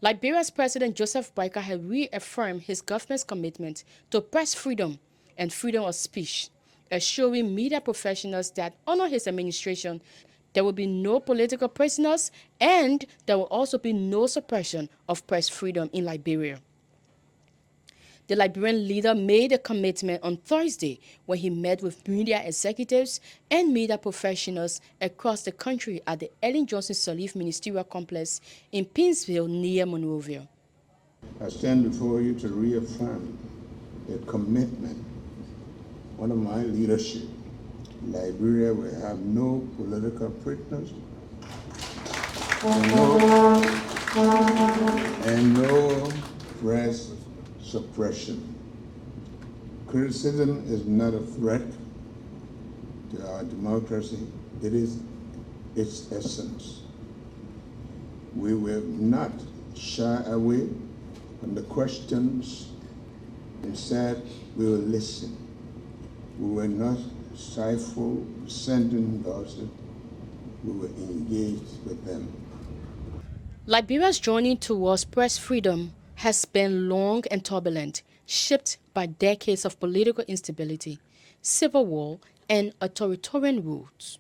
Liberia's President Joseph Boakai has reaffirmed his government's commitment to press freedom and freedom of speech, assuring media professionals that under his administration, there will be no political prisoners and there will also be no suppression of press freedom in Liberia. The Liberian leader made a commitment on Thursday when he met with media executives and media professionals across the country at the Ellen Johnson Sirleaf Ministerial complex in Paynesville near Monrovia. I stand before you to reaffirm a commitment under my leadership. Liberia will have no political prisoners and no press suppression. Criticism is not a threat to our democracy. It is its essence. We will not shy away from the questions. Instead, we will listen. We will not stifle sending gossip. We will engage with them. Liberia's journey towards press freedom has been long and turbulent, shaped by decades of political instability, civil war, and authoritarian rules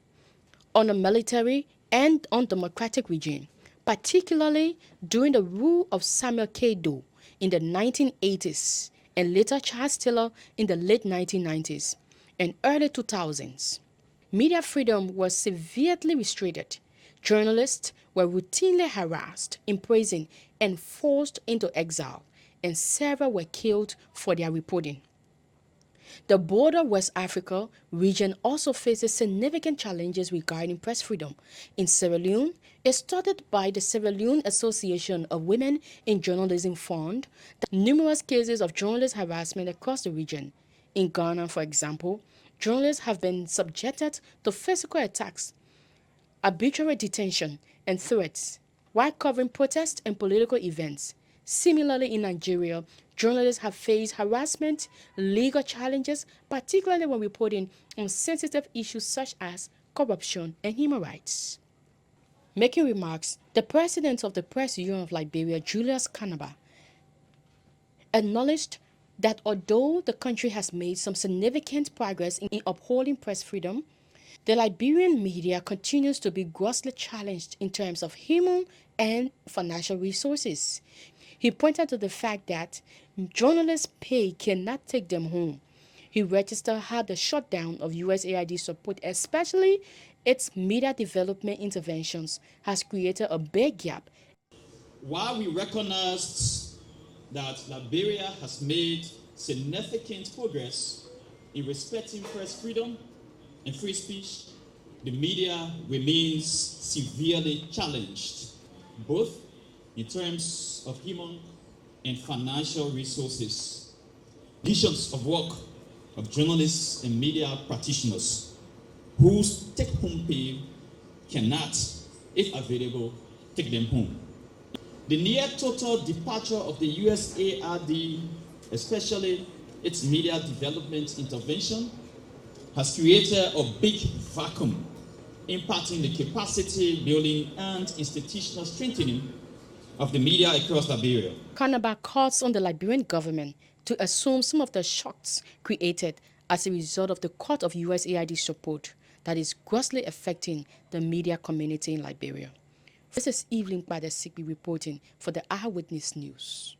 on a military and undemocratic regime, particularly during the rule of Samuel K. Doe in the 1980s and later Charles Taylor in the late 1990s and early 2000s. Media freedom was severely restricted. Journalists were routinely harassed, imprisoned, and forced into exile, and several were killed for their reporting. The broader West Africa region also faces significant challenges regarding press freedom. In Sierra Leone, it started by the Sierra Leone Association of Women in Journalism found numerous cases of journalist harassment across the region. In Ghana, for example, journalists have been subjected to physical attacks, arbitrary detention, and threats while covering protests and political events. Similarly, in Nigeria, journalists have faced harassment, legal challenges, particularly when reporting on sensitive issues such as corruption and human rights. Making remarks, the president of the Press Union of Liberia, Julius Kanaba, acknowledged that although the country has made some significant progress in upholding press freedom, the Liberian media continues to be grossly challenged in terms of human and financial resources. He pointed to the fact that journalists' pay cannot take them home. He registered how the shutdown of USAID support, especially its media development interventions, has created a big gap. While we recognize that Liberia has made significant progress in respecting press freedom and free speech, the media remains severely challenged, both in terms of human and financial resources. Conditions of work of journalists and media practitioners whose take-home pay cannot, if available, take them home. The near total departure of the USAID, especially its media development intervention, has created a big vacuum, impacting the capacity building and institutional strengthening of the media across Liberia. Kanaba calls on the Liberian government to assume some of the shocks created as a result of the cut of USAID support that is grossly affecting the media community in Liberia. This is Evelyn Badesikbi reporting for the Eyewitness News.